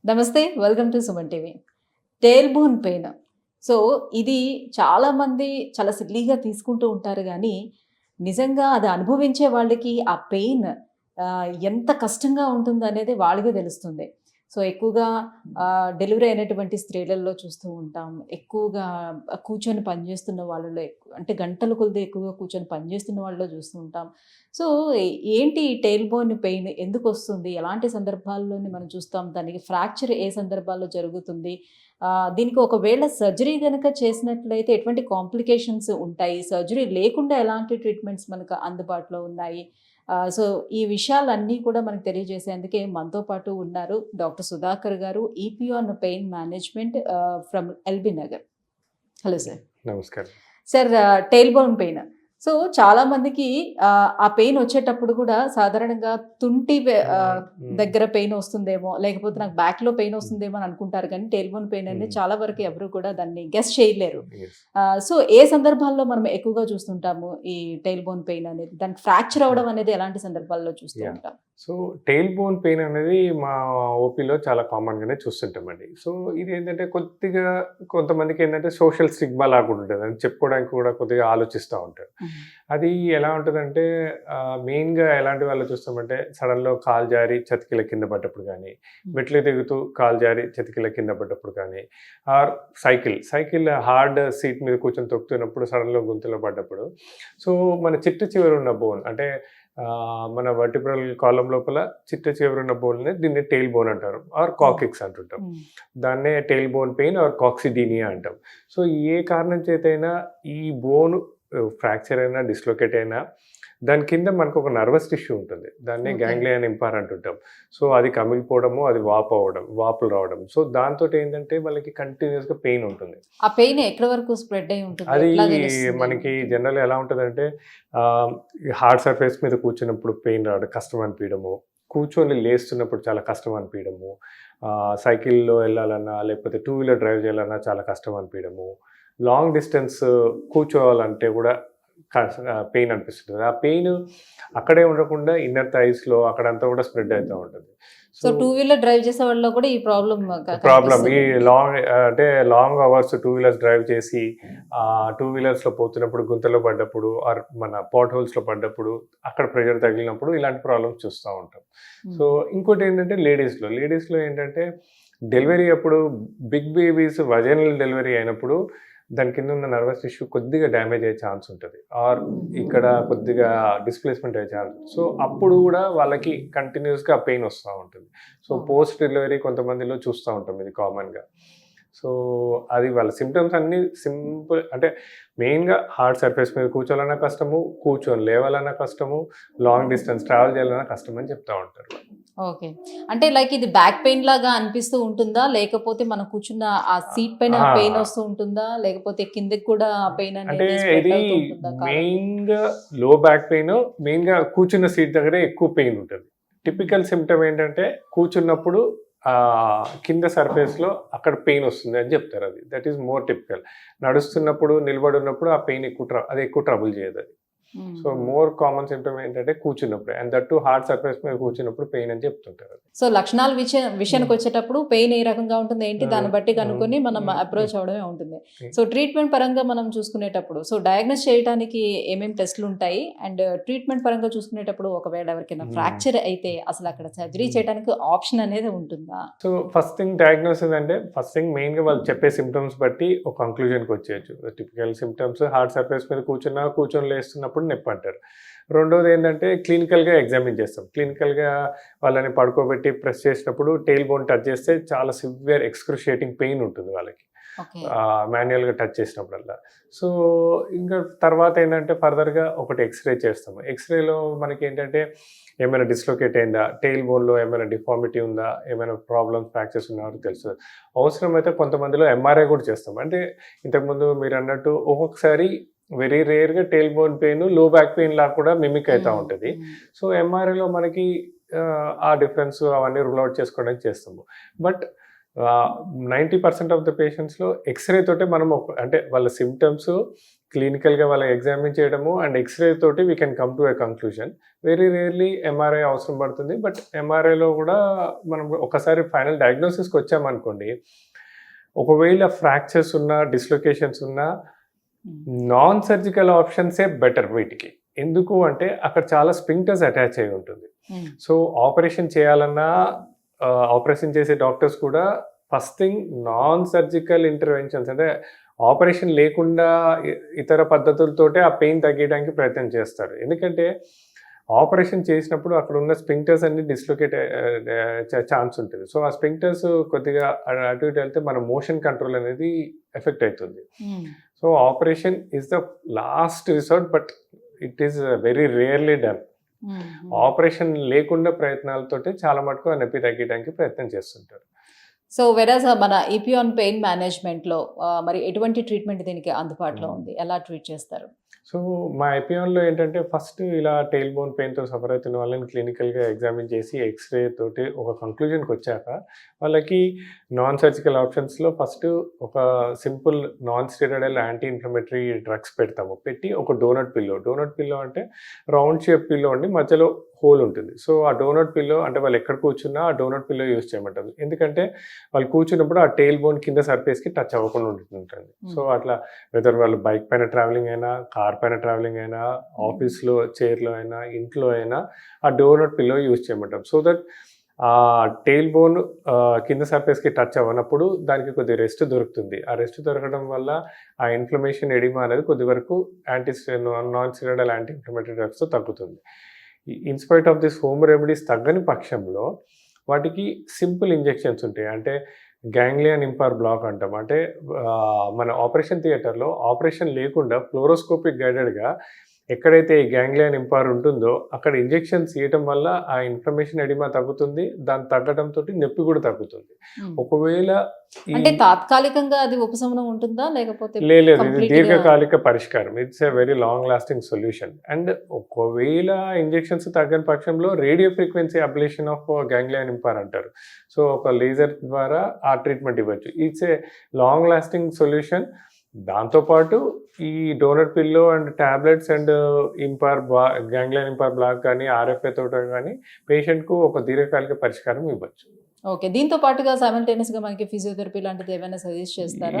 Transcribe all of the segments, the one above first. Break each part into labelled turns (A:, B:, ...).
A: నమస్తే. Welcome to Suman TV. Tail bone pain. So, ఇది చాలామంది చాలా సిల్లీగా తీసుకుంటూ ఉంటారు గానీ, నిజంగా అది అనుభవించే వాళ్ళకి ఆ పెయిన్ ఎంత కష్టంగా ఉంటుందనేది వాళ్ళకే తెలుస్తుంది. సో, ఎక్కువగా డెలివరీ అయినటువంటి స్త్రీలలో చూస్తూ ఉంటాం. ఎక్కువగా కూర్చొని పనిచేస్తున్న వాళ్ళలో అంటే గంటల కొలది ఎక్కువగా కూర్చొని పనిచేస్తున్న వాళ్ళలో చూస్తూ ఉంటాం. సో, ఏంటి ఈ టెయిల్ బోన్ పెయిన్ ఎందుకొస్తుంది? ఎలాంటి సందర్భాల్లోని మనం చూస్తాం? దానికి ఫ్రాక్చర్ ఏ సందర్భాల్లో జరుగుతుంది? దీనికి ఒకవేళ సర్జరీ గనక చేసినట్లయితే ఎటువంటి కాంప్లికేషన్స్ ఉంటాయి? సర్జరీ లేకుండా ఎలాంటి ట్రీట్మెంట్స్ మనకు అందుబాటులో ఉన్నాయి? సో, ఈ విషయాలన్నీ కూడా మనకు తెలియజేసేందుకే మనతో పాటు ఉన్నారు డాక్టర్ సుధాకర్ గారు, EP on pain management from LB Nagar. Hello sir.
B: నమస్కారం.
A: Sir, tail bone pain. So, చాలామందికి ఆ పెయిన్ వచ్చేటప్పుడు కూడా సాధారణంగా తుంటి దగ్గర పెయిన్ వస్తుందేమో, లేకపోతే నాకు బ్యాక్‌లో పెయిన్ వస్తుందేమో అని అనుకుంటారు కానీ, టెయిల్ బోన్ పెయిన్ అనేది చాలా వరకు ఎవరు కూడా దాన్ని గెస్ చేయలేరు.
B: యెస్.
A: సో, ఏ సందర్భాల్లో మనం ఎక్కువగా చూస్తుంటాము ఈ టెయిల్ బోన్ పెయిన్ అనేది? దానికి ఫ్రాక్చర్ అవ్వడం అనేది ఎలాంటి సందర్భాల్లో చూస్తూ
B: యాహ్!
A: ఉంటాం?
B: సో, టెయిల్ బోన్ పెయిన్ అనేది మా ఓపీలో చాలా కామన్‌గానే చూస్తుంటామండి. సో, ఇదేంటంటే కొద్దిగా కొంతమందికేంటంటే సోషల్ స్టిగ్మా లాగా కూడా ఉంటది. అది చెప్పుకోవడానికి కూడా కొద్దిగా ఆలోచిస్తా ఉంటారు. అది ఎలా ఉంటదంటే మెయిన్‌గా ఎలాంటి వాళ్ళు చూస్తామంటే సడెన్‌గా కాలు జారి చతికిల కింద పడ్డప్పుడు గానీ, మెట్లు దిగుతూ కాలు జారి చతికిల కింద పడ్డప్పుడు కానీ, ఆర్ సైకిల్ హార్డ్ సీట్ మీద కూర్చొని తొక్కుతున్నప్పుడు సడెన్‌గా గుంతలో పడ్డప్పుడు. సో, మన చిట్ట చివరున్న బోన్ అంటే మన వర్టిబ్రల్ కాలమ్ లోపల చిట్ట చివరున్న బోన్‌ని దీన్ని టెయిల్ బోన్ అంటారు. ఆర్ కాక్సిక్స్ అంటుంటాం. దాన్నే టెయిల్ బోన్ పెయిన్ ఆర్ కాక్సిడీనియా అంటాం. సో, ఏ కారణం చేతైనా ఈ బోన్ ఫ్రాక్చర్ అయినా, డిస్‌లొకేట్ అయినా దాని కింద మనకు ఒక నర్వస్ టిష్యూ ఉంటుంది. దాన్నే గ్యాంగ్లియన్ ఇంపార్ అంటుంటాం. సో, అది కమిలిపోవడము, అది వాపులు రావడం. సో, దాంతోటి ఏంటంటే వాళ్ళకి కంటిన్యూయస్‌గా పెయిన్ ఉంటుంది.
A: ఆ పెయిన్ ఎక్కడి వరకు స్ప్రెడ్ అయ్యి ఉంటుంది?
B: అది
A: ఎట్లా తెలుస్తుంది?
B: మనకి జనరల్‌గా ఎలా ఉంటదంటే హార్డ్ సర్ఫేస్ మీద కూర్చున్నప్పుడు పెయిన్ రావడం, కష్టం అనిపియడము, కూర్చొని లేస్తున్నప్పుడు చాలా కష్టం అనిపియడము, సైకిల్‌లో ఎళ్ళాలన్నా, లేకపోతే టూ వీలర్ డ్రైవ్ చేయాలన్నా చాలా కష్టం అనిపియడము, లాంగ్ డిస్టెన్స్ కూర్చోవాలంటే కూడా పెయిన్ అనిపిస్తుంటది. ఆ పెయిన్ అక్కడే ఉండకుండా ఇన్నర్ థైస్‌లో అక్కడంతా కూడా స్ప్రెడ్ అయితా ఉంటది.
A: సో, టూ వీలర్ డ్రైవ్ చేసే వాళ్ళలో కూడా ఈ ప్రాబ్లమ్
B: ఈ
A: కనిపిస్తుంది.
B: Long hours two wheelers drive చేసి టూ వీలర్స్‌లో పోతున్నప్పుడు గుంతలో పడ్డప్పుడు ఆర్ మన పాట్ హోల్స్‌లో పడ్డప్పుడు అక్కడ ప్రెషర్ తగిలినప్పుడు ఇలాంటి ప్రాబ్లమ్స్ చూస్తా ఉంటాం. సో, ఇంకోటి ఏంటంటే లేడీస్‌లో ఏంటంటే డెలివరీ అప్పుడు బిగ్ బేబీస్ వజైనల్ డెలివరీ అయినప్పుడు దాని కింద ఉన్న నర్వస్ టిష్యూ కొద్దిగా డ్యామేజ్ అయ్యే ఛాన్స్ ఉంటుంది. ఆర్ ఇక్కడ కొద్దిగా డిస్‌ప్లేస్‌మెంట్ అయ్యే ఛాన్స్. సో, అప్పుడు కూడా వాళ్ళకి కంటిన్యూయస్‌గా పెయిన్ వస్తా ఉంటుంది. సో, పోస్ట్ డెలివరీ కొంతమందిలో చూస్తా ఉంటాం ఇది కామన్‌గా. సో, అది వాళ్ళ సింప్టమ్స్ అన్నీ సింపుల్ అంటే మెయిన్‌గా హార్డ్ సర్ఫేస్ మీద కూర్చోవాలన్నా కష్టము, కూర్చొని లేవాలన్నా కష్టము, లాంగ్ డిస్టెన్స్ ట్రావెల్ చేయాలన్నా కష్టం అని చెప్తా ఉంటారు.
A: ఓకే. అంటే లైక్ ఇది బ్యాక్ పెయిన్ లాగా అనిపిస్తూ ఉంటుందా? లేకపోతే మనం కూర్చున్న ఆ సీట్ పైన
B: ఆ!
A: పెయిన్ వస్తూ ఉంటుందా? లేకపోతే కిందకి కూడా ఆ పెయిన్
B: అంటే
A: అనేది స్ప్రెడ్
B: ఇది
A: అవుతూ ఉంటుందా కాళ్ళకి?
B: మెయిన్‌గా లో బ్యాక్ పెయిన్, మెయిన్‌గా కూర్చున్న సీట్ దగ్గరే ఎక్కువ పెయిన్ ఉంటది. టిపికల్ సిమ్టమ్ ఏంటంటే కూర్చున్నప్పుడు కింద సర్ఫేస్‌లో అక్కడ పెయిన్ వస్తుంది అని చెప్తారు అది. That is more typical. నడుస్తున్నప్పుడు, నిలబడున్నప్పుడు ఆ పెయిన్ అది ఎక్కువ ట్రబుల్ చేయదది. సో, మోర్ కామన్ సిమ్టమ్ ఏంటంటే కూర్చున్నప్పుడే. And that too hard surface మీద కూర్చున్నప్పుడు పెయిన్ అని చెప్తుంటారు.
A: సో, లక్షణాల విషయానికి వచ్చేటప్పుడు పెయిన్ ఏ రకంగా ఉంటుంది ఏంటి దాన్ని బట్టి కనుక్కొని మనం అప్రోచ్ అవ్వడమే ఉంటుంది. సో, ట్రీట్మెంట్ పరంగా మనం చూసుకునేటప్పుడు సో, డయాగ్నోస్ చేయడానికి ఏమేమి టెస్టులు ఉంటాయి? అండ్ ట్రీట్మెంట్ పరంగా చూసుకునేటప్పుడు ఒకవేళ ఎవరికైనా ఫ్రాక్చర్ అయితే అసలు అక్కడ సర్జరీ చేయడానికి ఆప్షన్ అనేది ఉంటుందా?
B: సో, ఫస్ట్ థింగ్ మెయిన్‌గా వాళ్ళు చెప్పే సిమ్టమ్స్ బట్టి ఒక కంక్లూజన్‌కి వచ్చేయొచ్చు. టిపికల్ సిమ్టమ్స్ హార్డ్ సర్ఫేస్ మీద కూర్చొని లేస్తున్నప్పుడు నొప్పి అంటారు. రెండోది ఏంటంటే క్లినికల్‌గా ఎగ్జామిన్ చేస్తాం. క్లినికల్‌గా వాళ్ళని పడుకోబెట్టి ప్రెస్ చేసినప్పుడు టెయిల్ బోన్ టచ్ చేస్తే చాలా సివియర్ ఎక్స్‌క్రూషియేటింగ్ పెయిన్ ఉంటుంది వాళ్ళకి.
A: ఓకే.
B: మాన్యుయల్‌గా టచ్ చేసినప్పుడల్లా. సో, ఇంకా తర్వాత ఏంటంటే ఫర్దర్‌గా ఒకటి ఎక్స్‌రే చేస్తాము. ఎక్స్‌రేలో మనకేంటంటే ఏమైనా డిస్‌లొకేట్ అయిందా? టెయిల్ బోన్‌లో ఏమైనా డిఫార్మిటీ ఉందా? ఏమైనా ప్రాబ్లమ్స్, ఫ్రాక్చర్స్ ఉన్నాయో తెలుస్తది. అవసరమైతే కొంతమందిలో ఎంఆర్ఐ కూడా చేస్తాం. అంటే ఇంతకుముందు మీరన్నట్టు ఒక్కొక్కసారి వెరీ రేర్‌గా టెయిల్ బోన్ పెయిన్ లో బ్యాక్ పెయిన్ లాగా కూడా మిమిక్ అయితా ఉంటది. సో, ఎంఆర్ఐలో మనకి ఆ డిఫరెన్స్ అవన్నీ రూల్ ఔట్ చేసుకోవడానికి చేస్తాము. బట్ 90% ఆఫ్ ద పేషెంట్స్‌లో ఎక్స్‌రే తోటే మనం అంటే వాళ్ళ సిమ్టమ్స్ క్లినికల్గా వాళ్ళకి ఎగ్జామిన్ చేయడము అండ్ ఎక్స్రే తోటి we can come to a conclusion. Very rarely MRI అవసరం పడుతుంది. బట్ ఎంఆర్ఐలో కూడా మనం ఒకసారి ఫైనల్ డయాగ్నోసిస్కి వచ్చామనుకోండి, ఒకవేళ ఫ్రాక్చర్స్ ఉన్నా డిస్లొకేషన్స్ ఉన్నా నాన్ సర్జికల్ ఆప్షన్సే బెటర్ వీటికి. ఎందుకు అంటే అక్కడ చాలా స్పింక్టర్స్ అటాచ్ అయి ఉంటుంది. సో ఆపరేషన్ చేయాలన్నా ఆపరేషన్ చేసే డాక్టర్స్ కూడా first thing non surgical interventions అంటే ఆపరేషన్ లేకుండా ఇతర పద్ధతులతోటే ఆ పెయిన్ తగ్గడానికి ప్రయత్నం చేస్తారు. ఎందుకంటే ఆపరేషన్ చేసినప్పుడు అక్కడ ఉన్న స్పింక్టర్స్ అన్ని డిస్లొకేట్ ఛాన్స్ ఉంటుంది. సో ఆ స్పింక్టర్స్ కొద్దిగా అటు ఇటు వెళ్తే మన మోషన్ కంట్రోల్ అనేది ఎఫెక్ట్ అవుతుంది. So operation is the last resort, but it is very rarely done. Operation లేకుండా ప్రయత్నాలతోటి చాలా మటుకు ఆ నొప్పి తగ్గడానికి ప్రయత్నం చేస్తుంటారు.
A: సో వెరాజ్ మన ఈపియాన్ పెయిన్ మేనేజ్మెంట్లో మరి ఎటువంటి ట్రీట్మెంట్ దీనికి అందుబాటులో ఉంది, ఎలా ట్రీట్ చేస్తారు?
B: సో మా ఐపియాన్లో ఏంటంటే ఫస్ట్ ఇలా టెయిల్ బోన్ పెయిన్తో సఫర్ అవుతున్న వాళ్ళని క్లినికల్గా ఎగ్జామిన్ చేసి ఎక్స్రే తోటి ఒక కంక్లూజన్కి వచ్చాక వాళ్ళకి నాన్ సర్జికల్ ఆప్షన్స్లో ఫస్ట్ ఒక simple non steroidal anti inflammatory drugs పెడతాము. పెట్టి ఒక డోనట్ పిల్లో అంటే రౌండ్ షేప్ పిల్లో అండి, మధ్యలో హోల్ ఉంటుంది. సో ఆ డోనట్ పిల్లో అంటే వాళ్ళు ఎక్కడ కూర్చున్నా ఆ డోనట్ పిల్లో యూజ్ చేయమంటారు. ఎందుకంటే వాళ్ళు కూర్చున్నప్పుడు ఆ టెయిల్ బోన్ కింద సర్ఫేస్కి టచ్ అవ్వకుండా ఉంటుంది. సో అట్లా వెదర్ వాళ్ళు బైక్ పైన ట్రావెలింగ్ అయినా, కార్ పైన ట్రావెలింగ్ అయినా, ఆఫీస్లో చైర్లో అయినా, ఇంట్లో అయినా ఆ డోనట్ పిల్లో యూజ్ చేయమంటారు. సో దట్ ఆ టెయిల్ బోన్ కింద సర్ఫేస్కి టచ్ అవ్వనప్పుడు దానికి కొద్ది రెస్ట్ దొరుకుతుంది. ఆ రెస్ట్ దొరకడం వల్ల ఆ ఇన్ఫ్లమేషన్ ఎడిమా అనేది కొద్ది వరకు నాన్ స్టెరాయిడల్ యాంటీ ఇన్ఫ్లమేటరీ డ్రగ్స్తో తగ్గుతుంది. In spite of this home remedies తగ్గని పక్షంలో వాటికి సింపుల్ ఇంజెక్షన్స్ ఉంటాయి. అంటే గ్యాంగ్లియన్ ఇంపార్ బ్లాక్ అంటాం. అంటే మన ఆపరేషన్ థియేటర్లో ఆపరేషన్ లేకుండా ఫ్లోరోస్కోపిక్ గైడెడ్గా ఎక్కడైతే ఈ గ్యాంగ్లియన్ ఇంపార్ ఉంటుందో అక్కడ ఇంజెక్షన్స్ ఇవ్వటం వల్ల ఆ ఇన్ఫ్లమేషన్ ఎడిమా తగ్గుతుంది. దాని తగ్గడంతో నొప్పి కూడా తగ్గుతుంది. ఒకవేళ
A: అంటే తాత్కాలికంగా అది ఉపశమనం ఉంటుందా లేకపోతే?
B: లేదు, ఇది దీర్ఘకాలిక పరిష్కారం. It's a very long lasting solution. And ఒకవేళ ఇంజెక్షన్స్ తగ్గని పక్షంలో radio frequency ablation of ganglion impar అంటారు. సో ఒక లేజర్ ద్వారా ఆ ట్రీట్మెంట్ ఇవ్వచ్చు. It's a long lasting solution. దాంతోపాటు ఈ donut pillow and tablets and ganglion impar block కానీ ఆర్ఎఫ్ఏ తోట కానీ పేషెంట్కు ఒక దీర్ఘకాలిక పరిష్కారం ఇవ్వచ్చు.
A: ఓకే, దీంతో పాటుగా సైమల్టేనియస్గా మనకి ఫిజియోథెరపీ లాంటిది ఏమైనా సజెస్ట్ చేస్తారా?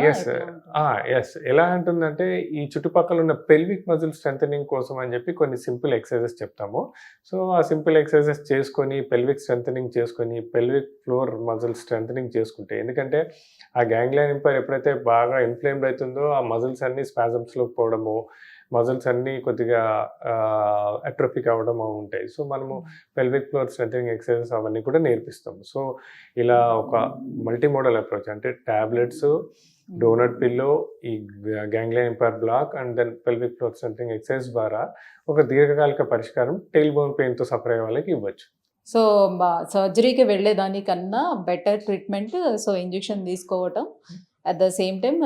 B: ఎస్. ఎలా అంటుందంటే ఈ చుట్టుపక్కల ఉన్న పెల్విక్ మజిల్ స్ట్రెంథనింగ్ కోసం అని చెప్పి కొన్ని సింపుల్ ఎక్సర్సైజెస్ చెప్తాము. సో ఆ సింపుల్ ఎక్సర్సైజెస్ చేసుకొని పెల్విక్ స్ట్రెంథనింగ్ చేసుకొని పెల్విక్ ఫ్లోర్ మజిల్ స్ట్రెంథనింగ్ చేసుకుంటే, ఎందుకంటే ఆ గ్యాంగ్లియన్ ఇంపైర్ ఎప్పుడైతే బాగా ఇన్ఫ్లేమ్డ్ అవుతుందో ఆ మజిల్స్ అన్ని స్పాజమ్స్లోకి పోవడము, మజిల్స్ అన్నీ కొద్దిగా అట్రోఫిక్ అవ్వడం ఉంటాయి. సో మనము పెల్విక్ ఫ్లోర్ స్ట్రెంథనింగ్ ఎక్సర్సైజెస్ అవన్నీ కూడా నేర్పిస్తాము. సో ఇలా ఒక మల్టీ మోడల్ అప్రోచ్ అంటే టాబ్లెట్స్, డోనట్ పిల్లో, ఈ ganglion impar block and then pelvic floor strengthening exercise ద్వారా ఒక దీర్ఘకాలిక పరిష్కారం టెయిల్ బోన్ పెయిన్తో సఫర్ అయ్యే వాళ్ళకి ఇవ్వచ్చు.
A: సో సర్జరీకి వెళ్ళేదానికన్నా బెటర్ ట్రీట్మెంట్ సో ఇంజెక్షన్ తీసుకోవటం, అట్ ద సేమ్ టైమ్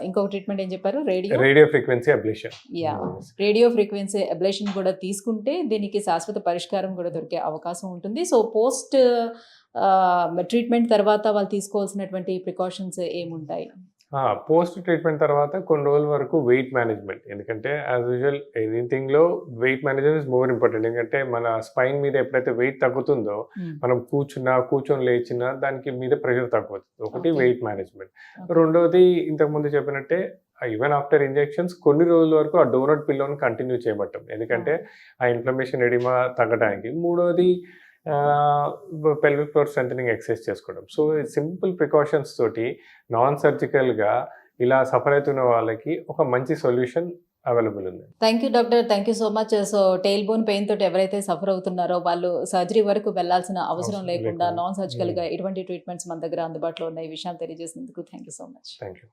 A: ఇంకొక ట్రీట్మెంట్ ఏం చెప్పారు?
B: Radio frequency ablation.
A: Radio frequency ablation కూడా తీసుకుంటే దీనికి శాశ్వత పరిష్కారం కూడా దొరికే అవకాశం ఉంటుంది. సో పోస్ట్ ట్రీట్మెంట్ తర్వాత వాళ్ళు తీసుకోవాల్సినటువంటి ప్రికాషన్స్ ఏముంటాయి?
B: పోస్ట్ ట్రీట్మెంట్ తర్వాత కొన్ని రోజుల వరకు వెయిట్ మేనేజ్మెంట్. ఎందుకంటే యాజ్ యూజువల్ ఎనీథింగ్లో weight management is more important. ఎందుకంటే మన స్పైన్ మీద ఎప్పుడైతే వెయిట్ తగ్గుతుందో మనం కూర్చొని లేచినా దానికి మీద ప్రెషర్ తగ్గుతుంది. ఒకటి వెయిట్ మేనేజ్మెంట్. రెండోది ఇంతకుముందు చెప్పినట్టే ఈవెన్ ఆఫ్టర్ ఇంజెక్షన్స్ కొన్ని రోజుల వరకు ఆ డోనట్ పిల్లోని కంటిన్యూ చేయబట్టం. ఎందుకంటే ఆ ఇన్ఫ్లమేషన్ ఎడిమా తగ్గడానికి. మూడోది పెల్విక్ ఫ్లోర్ స్ట్రెంథనింగ్ ఎక్సర్సైజ్ చేసుకోవడం. సో సింపుల్ ప్రికాషన్స్ తోటి నాన్ సర్జికల్గా ఇలా సఫర్ అవుతున్న వాళ్ళకి ఒక మంచి సొల్యూషన్ అవైలబుల్ ఉంది.
A: Thank you doctor, thank you so much. So tail bone pain తోటి ఎవరైతే సఫర్ అవుతున్నారో వాళ్ళు సర్జరీ వరకు వెళ్లాల్సిన అవసరం లేకుండా నాన్ సర్జికల్గా ఎటువంటి ట్రీట్మెంట్స్ మన దగ్గర అందుబాటులో ఉన్న ఈ విషయం తెలియజేసినందుకు thank you so much.
B: Thank you.